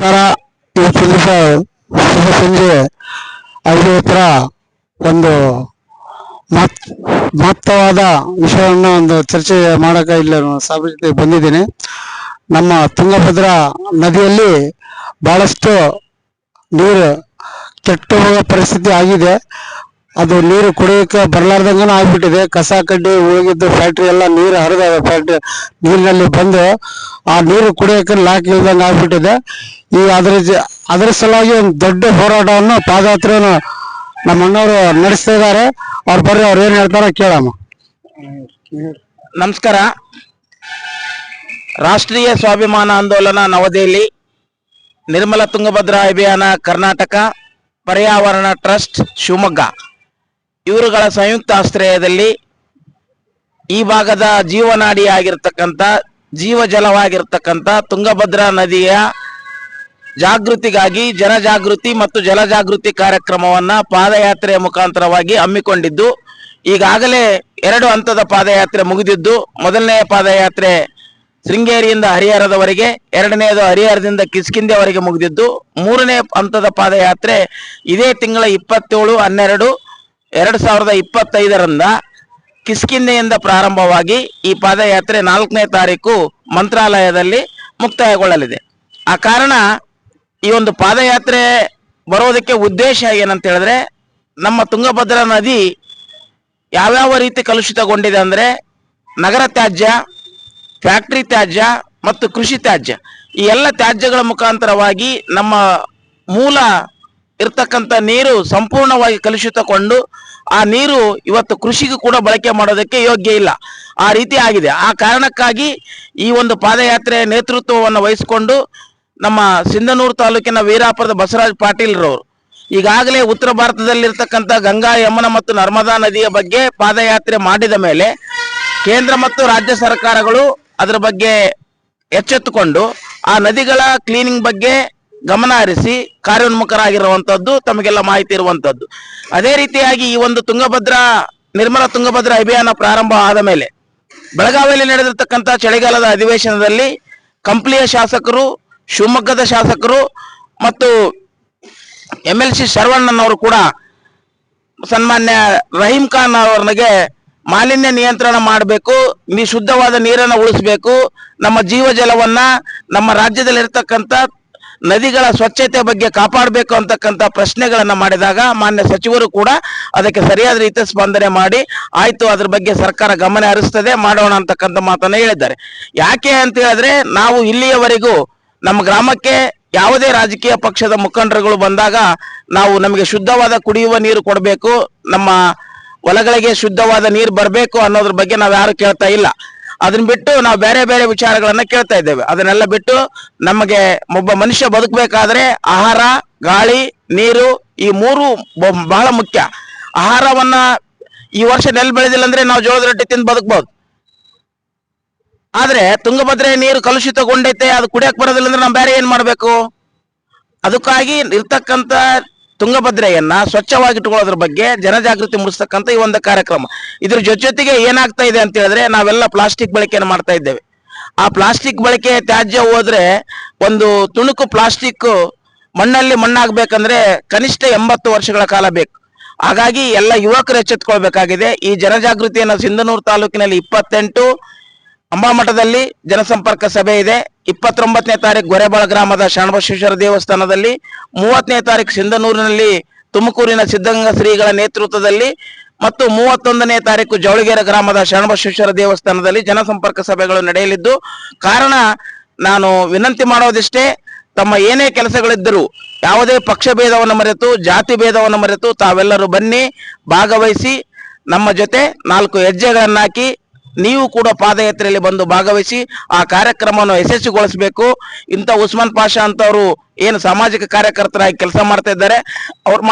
ನಮಸ್ಕಾರ. ಇವತ್ತು ದಿವಸ ಶುಭ ಸಂಜೆ 5 ಒಂದು ಮಹತ್ವವಾದ ವಿಷಯವನ್ನು ಒಂದು ಚರ್ಚೆ ಮಾಡಕ್ಕೆ ಇಲ್ಲಿ ಸಭೆಗೆ ಬಂದಿದ್ದೀನಿ. ನಮ್ಮ ತುಂಗಭದ್ರಾ ನದಿಯಲ್ಲಿ ಬಹಳಷ್ಟು ನೀರು ಕೆಟ್ಟು ಹೋಗೋ ಪರಿಸ್ಥಿತಿ ಆಗಿದೆ. ಅದು ನೀರು ಕುಡಿಯೋಕೆ ಬರಲಾರ್ದಂಗ ಆಗ್ಬಿಟ್ಟಿದೆ. ಕಸ ಕಡ್ಡಿ ಹೋಗಿದ್ದು ಫ್ಯಾಕ್ಟ್ರಿ ಎಲ್ಲ ನೀರು ಹರಿದ ಫ್ಯಾಕ್ಟ್ರಿ ನೀರಿನಲ್ಲಿ ಬಂದು ಆ ನೀರು ಕುಡಿಯೋಕೆ ಲಾಕ್ ಇಲ್ದಂಗೆ ಆಗ್ಬಿಟ್ಟಿದೆ. ಈ ಅದರ ಸಲುವಾಗಿ ಒಂದು ದೊಡ್ಡ ಹೋರಾಟವನ್ನು ಪಾದಯಾತ್ರೆಯನ್ನು ನಮ್ಮ ಅಣ್ಣವರು ನಡೆಸ್ತಾ ಇದ್ದಾರೆ. ಅವ್ರು ಬರ್ರಿ, ಅವ್ರು ಏನ್ ಹೇಳ್ತಾರ ಕೇಳಮ್ಮ. ನಮಸ್ಕಾರ. ರಾಷ್ಟ್ರೀಯ ಸ್ವಾಭಿಮಾನ ಆಂದೋಲನ ನವದೆಹಲಿ, ನಿರ್ಮಲ ತುಂಗಭದ್ರಾ ಅಭಿಯಾನ ಕರ್ನಾಟಕ, ಪರ್ಯಾವರಣ ಟ್ರಸ್ಟ್ ಶಿವಮೊಗ್ಗ ಇವರುಗಳ ಸಂಯುಕ್ತ ಆಶ್ರಯದಲ್ಲಿ ಈ ಭಾಗದ ಜೀವನಾಡಿಯಾಗಿರ್ತಕ್ಕಂಥ ಜೀವಜಲವಾಗಿರ್ತಕ್ಕಂಥ ತುಂಗಭದ್ರಾ ನದಿಯ ಜಾಗೃತಿಗಾಗಿ ಜನಜಾಗೃತಿ ಮತ್ತು ಜಲಜಾಗೃತಿ ಕಾರ್ಯಕ್ರಮವನ್ನ ಪಾದಯಾತ್ರೆಯ ಮುಖಾಂತರವಾಗಿ ಹಮ್ಮಿಕೊಂಡಿದ್ದು, ಈಗಾಗಲೇ 2 ಹಂತದ ಪಾದಯಾತ್ರೆ ಮುಗಿದಿದ್ದು, ಮೊದಲನೆಯ ಪಾದಯಾತ್ರೆ ಶೃಂಗೇರಿಯಿಂದ ಹರಿಹರದವರೆಗೆ, 2ನೇದು ಹರಿಹರದಿಂದ ಕಿಷ್ಕಿಂಧೆವರೆಗೆ ಮುಗಿದಿದ್ದು, 3ನೇ ಹಂತದ ಪಾದಯಾತ್ರೆ ಇದೇ ತಿಂಗಳ 27/12/2025 ಕಿಷ್ಕಿಂಧೆಯಿಂದ ಪ್ರಾರಂಭವಾಗಿ ಈ ಪಾದಯಾತ್ರೆ 4ನೇ ತಾರೀಕು ಮಂತ್ರಾಲಯದಲ್ಲಿ ಮುಕ್ತಾಯಗೊಳ್ಳಲಿದೆ. ಆ ಕಾರಣ ಈ ಒಂದು ಪಾದಯಾತ್ರೆ ಬರೋದಕ್ಕೆ ಉದ್ದೇಶ ಏನಂತ ಹೇಳಿದ್ರೆ, ನಮ್ಮ ತುಂಗಭದ್ರಾ ನದಿ ಯಾವ್ಯಾವ ರೀತಿ ಕಲುಷಿತಗೊಂಡಿದೆ ಅಂದ್ರೆ, ನಗರ ತ್ಯಾಜ್ಯ, ಫ್ಯಾಕ್ಟ್ರಿ ತ್ಯಾಜ್ಯ ಮತ್ತು ಕೃಷಿ ತ್ಯಾಜ್ಯ, ಈ ಎಲ್ಲ ತ್ಯಾಜ್ಯಗಳ ಮುಖಾಂತರವಾಗಿ ನಮ್ಮ ಮೂಲ ಇರ್ತಕ್ಕಂಥ ನೀರು ಸಂಪೂರ್ಣವಾಗಿ ಕಲುಷಿತಗೊಂಡು ಆ ನೀರು ಇವತ್ತು ಕೃಷಿಗೂ ಕೂಡ ಬಳಕೆ ಮಾಡೋದಕ್ಕೆ ಯೋಗ್ಯ ಇಲ್ಲ, ಆ ರೀತಿ ಆಗಿದೆ. ಆ ಕಾರಣಕ್ಕಾಗಿ ಈ ಒಂದು ಪಾದಯಾತ್ರೆ ನೇತೃತ್ವವನ್ನು ವಹಿಸಿಕೊಂಡು ನಮ್ಮ ಸಿಂಧನೂರು ತಾಲೂಕಿನ ವೀರಾಪುರದ ಬಸವರಾಜ್ ಪಾಟೀಲ್ ರವರು ಈಗಾಗಲೇ ಉತ್ತರ ಭಾರತದಲ್ಲಿರ್ತಕ್ಕಂಥ ಗಂಗಾ, ಯಮುನಾ ಮತ್ತು ನರ್ಮದಾ ನದಿಯ ಬಗ್ಗೆ ಪಾದಯಾತ್ರೆ ಮಾಡಿದ ಮೇಲೆ ಕೇಂದ್ರ ಮತ್ತು ರಾಜ್ಯ ಸರ್ಕಾರಗಳು ಅದರ ಬಗ್ಗೆ ಎಚ್ಚೆತ್ತುಕೊಂಡು ಆ ನದಿಗಳ ಕ್ಲೀನಿಂಗ್ ಬಗ್ಗೆ ಗಮನ ಹರಿಸಿ ಕಾರ್ಯೋನ್ಮುಖರಾಗಿರುವಂತದ್ದು ತಮಗೆಲ್ಲ ಮಾಹಿತಿ ಇರುವಂತದ್ದು. ಅದೇ ರೀತಿಯಾಗಿ ಈ ಒಂದು ನಿರ್ಮಲ ತುಂಗಭದ್ರಾ ಅಭಿಯಾನ ಪ್ರಾರಂಭ ಆದ ಮೇಲೆ ಬೆಳಗಾವಿಯಲ್ಲಿ ನಡೆದಿರ್ತಕ್ಕಂಥ ಚಳಿಗಾಲದ ಅಧಿವೇಶನದಲ್ಲಿ ಕಂಪ್ಲಿಯ ಶಾಸಕರು, ಶಿವಮೊಗ್ಗದ ಶಾಸಕರು ಮತ್ತು MLC ಶರವಣ್ಣನವರು ಕೂಡ ಸನ್ಮಾನ್ಯ ರಹೀಂ ಖಾನ್ ಅವರಿಗೆ ಮಾಲಿನ್ಯ ನಿಯಂತ್ರಣ ಮಾಡಬೇಕು, ಶುದ್ಧವಾದ ನೀರನ್ನು ಉಳಿಸಬೇಕು, ನಮ್ಮ ಜೀವಜಲವನ್ನ ನಮ್ಮ ರಾಜ್ಯದಲ್ಲಿರ್ತಕ್ಕಂಥ ನದಿಗಳ ಸ್ವಚ್ಛತೆ ಬಗ್ಗೆ ಕಾಪಾಡಬೇಕು ಅಂತಕ್ಕಂಥ ಪ್ರಶ್ನೆಗಳನ್ನ ಮಾಡಿದಾಗ ಮಾನ್ಯ ಸಚಿವರು ಕೂಡ ಅದಕ್ಕೆ ಸರಿಯಾದ ರೀತಿಯ ಸ್ಪಂದನೆ ಮಾಡಿ ಆಯ್ತು, ಅದ್ರ ಬಗ್ಗೆ ಸರ್ಕಾರ ಗಮನ ಹರಿಸ್ತದೆ, ಮಾಡೋಣ ಅಂತಕ್ಕಂಥ ಮಾತನ್ನ ಹೇಳಿದ್ದಾರೆ. ಯಾಕೆ ಅಂತ ಹೇಳಿದ್ರೆ, ನಾವು ಇಲ್ಲಿಯವರೆಗೂ ನಮ್ಮ ಗ್ರಾಮಕ್ಕೆ ಯಾವುದೇ ರಾಜಕೀಯ ಪಕ್ಷದ ಮುಖಂಡರುಗಳು ಬಂದಾಗ ನಮಗೆ ಶುದ್ಧವಾದ ಕುಡಿಯುವ ನೀರು ಕೊಡಬೇಕು, ನಮ್ಮ ಹೊಲಗಳಿಗೆ ಶುದ್ಧವಾದ ನೀರು ಬರಬೇಕು ಅನ್ನೋದ್ರ ಬಗ್ಗೆ ನಾವು ಯಾರು ಕೇಳ್ತಾ ಇಲ್ಲ. ಅದನ್ನ ಬಿಟ್ಟು ನಾವು ಬೇರೆ ಬೇರೆ ವಿಚಾರಗಳನ್ನ ಕೇಳ್ತಾ ಇದ್ದೇವೆ. ಅದನ್ನೆಲ್ಲ ಬಿಟ್ಟು ನಮಗೆ ಒಬ್ಬ ಮನುಷ್ಯ ಬದುಕಬೇಕಾದ್ರೆ ಆಹಾರ, ಗಾಳಿ, ನೀರು ಈ 3 ಬಹಳ ಮುಖ್ಯ. ಆಹಾರವನ್ನ ಈ ವರ್ಷ ನೆಲ್ ಬೆಳೆದಿಲ್ಲ ಅಂದ್ರೆ ನಾವು ಜೋಳದ ರೊಟ್ಟಿ ತಿಂದು ಬದುಕಬಹುದು. ಆದ್ರೆ ತುಂಗಭದ್ರೆ ನೀರು ಕಲುಷಿತಗೊಂಡೈತೆ, ಅದು ಕುಡಿಯಕ್ ಬರೋದಿಲ್ಲ ಅಂದ್ರೆ ನಾವು ಬೇರೆ ಏನ್ ಮಾಡ್ಬೇಕು? ಅದಕ್ಕಾಗಿ ಇರ್ತಕ್ಕಂಥ ತುಂಗಭದ್ರೆಯನ್ನ ಸ್ವಚ್ಛವಾಗಿಟ್ಟುಕೊಳ್ಳೋದ್ರ ಬಗ್ಗೆ ಜನಜಾಗೃತಿ ಮೂಡಿಸ್ತಕ್ಕಂಥ ಈ ಒಂದು ಕಾರ್ಯಕ್ರಮ. ಇದ್ರ ಜೊತೆಗೆ ಏನಾಗ್ತಾ ಇದೆ ಅಂತ ಹೇಳಿದ್ರೆ, ನಾವೆಲ್ಲ ಪ್ಲಾಸ್ಟಿಕ್ ಬಳಕೆಯನ್ನು ಮಾಡ್ತಾ ಇದ್ದೇವೆ. ಆ ಪ್ಲಾಸ್ಟಿಕ್ ಬಳಕೆ ತ್ಯಾಜ್ಯ ಹೋದ್ರೆ ಒಂದು ತುಣುಕು ಪ್ಲಾಸ್ಟಿಕ್ ಮಣ್ಣಲ್ಲಿ ಮಣ್ಣಾಗ್ಬೇಕಂದ್ರೆ ಕನಿಷ್ಠ 80 ವರ್ಷಗಳ ಕಾಲ ಬೇಕು. ಹಾಗಾಗಿ ಎಲ್ಲ ಯುವಕರು ಎಚ್ಚೆತ್ಕೊಳ್ಬೇಕಾಗಿದೆ. ಈ ಜನಜಾಗೃತಿಯನ್ನು ಸಿಂಧನೂರು ತಾಲೂಕಿನಲ್ಲಿ 28 ಅಂಬಾಮಠದಲ್ಲಿ ಜನಸಂಪರ್ಕ ಸಭೆ ಇದೆ, 29ನೇ ತಾರೀಕು ಗೊರೆಬಾಳ ಗ್ರಾಮದ ಶರಣಬಸವೇಶ್ವರ ದೇವಸ್ಥಾನದಲ್ಲಿ, 30ನೇ ತಾರೀಕು ಸಿಂಧನೂರಿನಲ್ಲಿ ತುಮಕೂರಿನ ಸಿದ್ಧಗಂಗಾ ಶ್ರೀಗಳ ನೇತೃತ್ವದಲ್ಲಿ ಮತ್ತು 31ನೇ ತಾರೀಕು ಜವಳಗೆರೆ ಗ್ರಾಮದ ಶರಣಬಸವೇಶ್ವರ ದೇವಸ್ಥಾನದಲ್ಲಿ ಜನಸಂಪರ್ಕ ಸಭೆಗಳು ನಡೆಯಲಿದ್ದು, ಕಾರಣ ನಾನು ವಿನಂತಿ ಮಾಡೋದಿಷ್ಟೇ, ತಮ್ಮ ಏನೇ ಕೆಲಸಗಳಿದ್ದರೂ ಯಾವುದೇ ಪಕ್ಷ ಭೇದವನ್ನು ಮರೆತು, ಜಾತಿ ಭೇದವನ್ನು ಮರೆತು ತಾವೆಲ್ಲರೂ ಬನ್ನಿ, ಭಾಗವಹಿಸಿ, ನಮ್ಮ ಜೊತೆ 4 ಹೆಜ್ಜೆಗಳನ್ನಾಕಿ ನೀವು ಕೂಡ ಪಾದಯಾತ್ರೆಯಲ್ಲಿ ಬಂದು ಭಾಗವಹಿಸಿ ಆ ಕಾರ್ಯಕ್ರಮವನ್ನು ಯಶಸ್ವಿಗೊಳಿಸಬೇಕು. ಇಂಥ ಉಸ್ಮಾನ್ ಪಾಷಾ ಅಂತವರು ಏನು ಸಾಮಾಜಿಕ ಕಾರ್ಯಕರ್ತರಾಗಿ ಕೆಲಸ ಮಾಡ್ತಾ ಇದ್ದಾರೆ, ಅವ್ರು